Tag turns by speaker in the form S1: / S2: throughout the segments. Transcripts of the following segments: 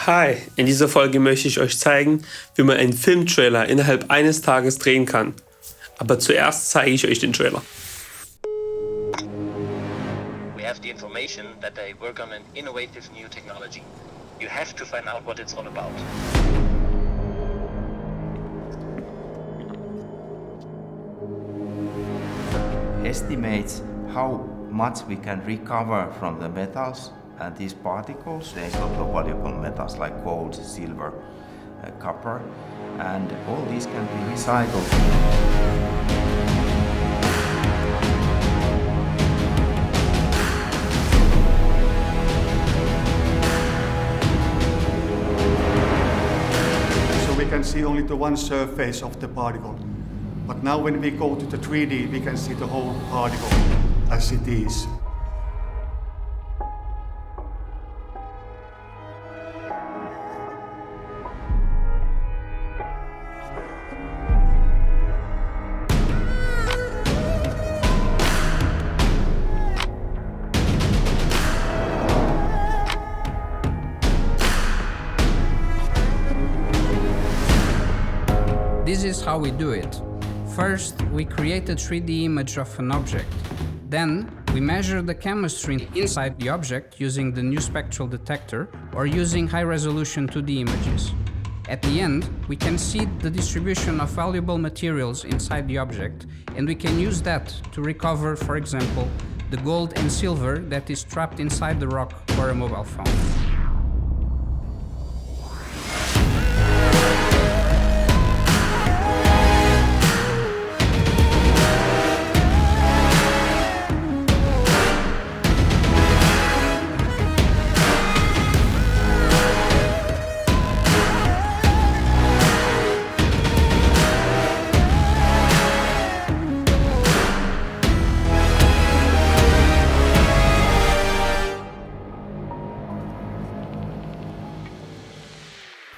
S1: Hi, in dieser Folge möchte ich euch zeigen, wie man einen Filmtrailer innerhalb eines Tages drehen kann. Aber zuerst zeige ich euch den Trailer.
S2: We have the information that they work on an innovative new technology. You have to find out what it's all about.
S3: Estimates how much we can recover from the metals and these particles. There's a lot of valuable metals like gold, silver, copper, and all these can be recycled.
S4: So we can see only the one surface of the particle. But now when we go to the 3D, we can see the whole particle as it is.
S5: This is how we do it. First, we create a 3D image of an object. Then, we measure the chemistry inside the object using the new spectral detector or using high-resolution 2D images. At the end, we can see the distribution of valuable materials inside the object, and we can use that to recover, for example, the gold and silver that is trapped inside the rock for a mobile phone.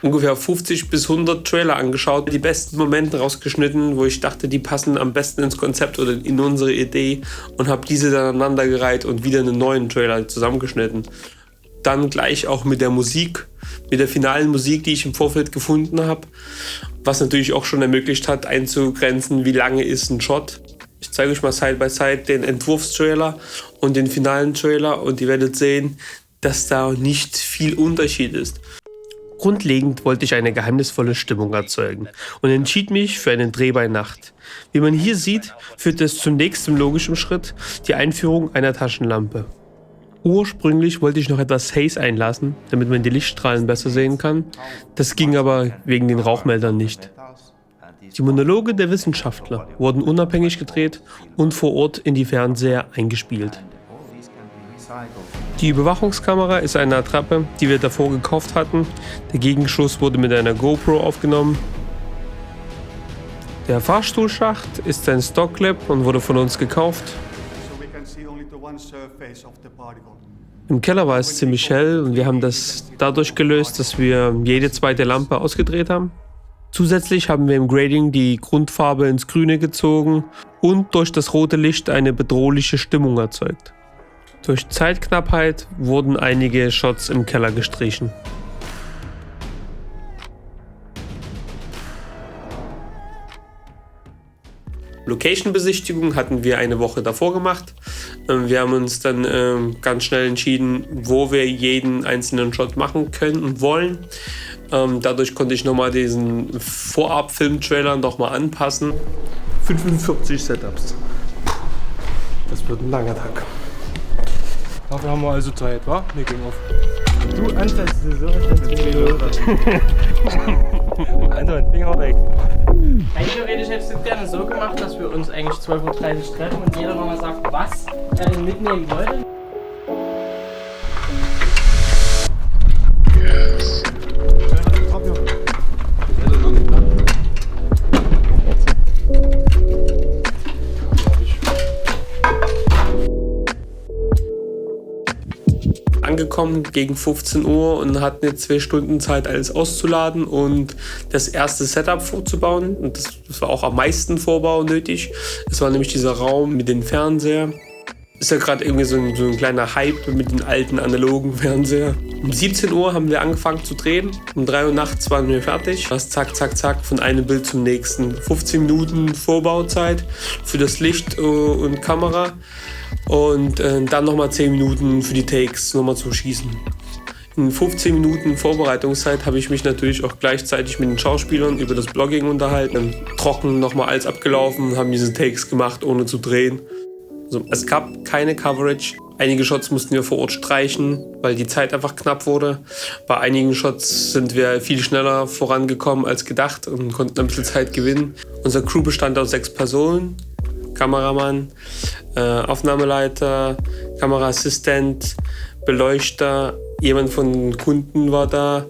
S1: Ungefähr 50 bis 100 Trailer angeschaut, die besten Momente rausgeschnitten, wo ich dachte, die passen am besten ins Konzept oder in unsere Idee, und habe diese dann aneinandergereiht und wieder einen neuen Trailer zusammengeschnitten. Dann gleich auch mit der Musik, mit der finalen Musik, die ich im Vorfeld gefunden habe, was natürlich auch schon ermöglicht hat, einzugrenzen, wie lange ist ein Shot. Ich zeige euch mal Side by Side den Entwurfstrailer und den finalen Trailer, und ihr werdet sehen, dass da nicht viel Unterschied ist. Grundlegend wollte ich eine geheimnisvolle Stimmung erzeugen und entschied mich für einen Dreh bei Nacht. Wie man hier sieht, führt es zum nächsten logischen Schritt, die Einführung einer Taschenlampe. Ursprünglich wollte ich noch etwas Haze einlassen, damit man die Lichtstrahlen besser sehen kann. Das ging aber wegen den Rauchmeldern nicht. Die Monologe der Wissenschaftler wurden unabhängig gedreht und vor Ort in die Fernseher eingespielt. Die Überwachungskamera ist eine Attrappe, die wir davor gekauft hatten. Der Gegenschuss wurde mit einer GoPro aufgenommen. Der Fahrstuhlschacht ist ein Stocklab und wurde von uns gekauft. Im Keller war es ziemlich hell und wir haben das dadurch gelöst, dass wir jede zweite Lampe ausgedreht haben. Zusätzlich haben wir im Grading die Grundfarbe ins Grüne gezogen und durch das rote Licht eine bedrohliche Stimmung erzeugt. Durch Zeitknappheit wurden einige Shots im Keller gestrichen. Location-Besichtigung hatten wir eine Woche davor gemacht. Wir haben uns dann ganz schnell entschieden, wo wir jeden einzelnen Shot machen können und wollen. Dadurch konnte ich nochmal diesen Vorab-Film-Trailer nochmal anpassen. 45 Setups. Das wird ein langer Tag.
S6: Dafür haben wir also Zeit, wa? Making of.
S7: Du anfällst so,
S6: Anton, Finger weg.
S7: Rein theoretisch hättest du gerne so gemacht, dass wir uns eigentlich 12:30 Uhr treffen und jeder nochmal sagt, was er denn mitnehmen wollte.
S1: Angekommen gegen 15 Uhr und hatten jetzt 2 Stunden Zeit, alles auszuladen und das erste Setup vorzubauen. Und das war auch am meisten Vorbau nötig. Es war nämlich dieser Raum mit dem Fernseher. Ist ja gerade irgendwie so ein kleiner Hype mit den alten analogen Fernseher. Um 17 Uhr haben wir angefangen zu drehen. Um 3 Uhr nachts waren wir fertig. Das zack, zack, zack, von einem Bild zum nächsten. 15 Minuten Vorbauzeit für das Licht und Kamera. Und dann nochmal 10 Minuten für die Takes, nochmal zum Schießen. In 15 Minuten Vorbereitungszeit habe ich mich natürlich auch gleichzeitig mit den Schauspielern über das Blogging unterhalten. Trocken nochmal alles abgelaufen, haben diese Takes gemacht, ohne zu drehen. Also, es gab keine Coverage. Einige Shots mussten wir vor Ort streichen, weil die Zeit einfach knapp wurde. Bei einigen Shots sind wir viel schneller vorangekommen als gedacht und konnten ein bisschen Zeit gewinnen. Unser Crew bestand aus 6 Personen. Kameramann, Aufnahmeleiter, Kameraassistent, Beleuchter, jemand von den Kunden war da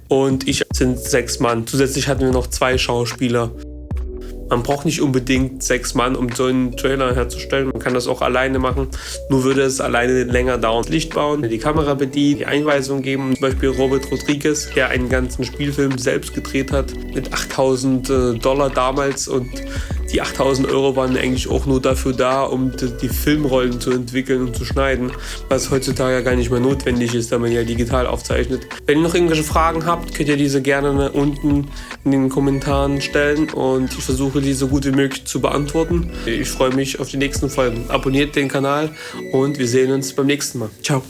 S1: und ich sind 6 Mann. Zusätzlich hatten wir noch 2 Schauspieler. Man braucht nicht unbedingt 6 Mann, um so einen Trailer herzustellen. Man kann das auch alleine machen. Nur würde es alleine länger dauern. Licht bauen, die Kamera bedienen, die Einweisungen geben. Zum Beispiel Robert Rodriguez, der einen ganzen Spielfilm selbst gedreht hat mit $8.000 damals. Und die 8.000 € waren eigentlich auch nur dafür da, um die Filmrollen zu entwickeln und zu schneiden. Was heutzutage ja gar nicht mehr notwendig ist, da man ja digital aufzeichnet. Wenn ihr noch irgendwelche Fragen habt, könnt ihr diese gerne unten in den Kommentaren stellen. Und ich versuche, die so gut wie möglich zu beantworten. Ich freue mich auf die nächsten Folgen. Abonniert den Kanal und wir sehen uns beim nächsten Mal. Ciao.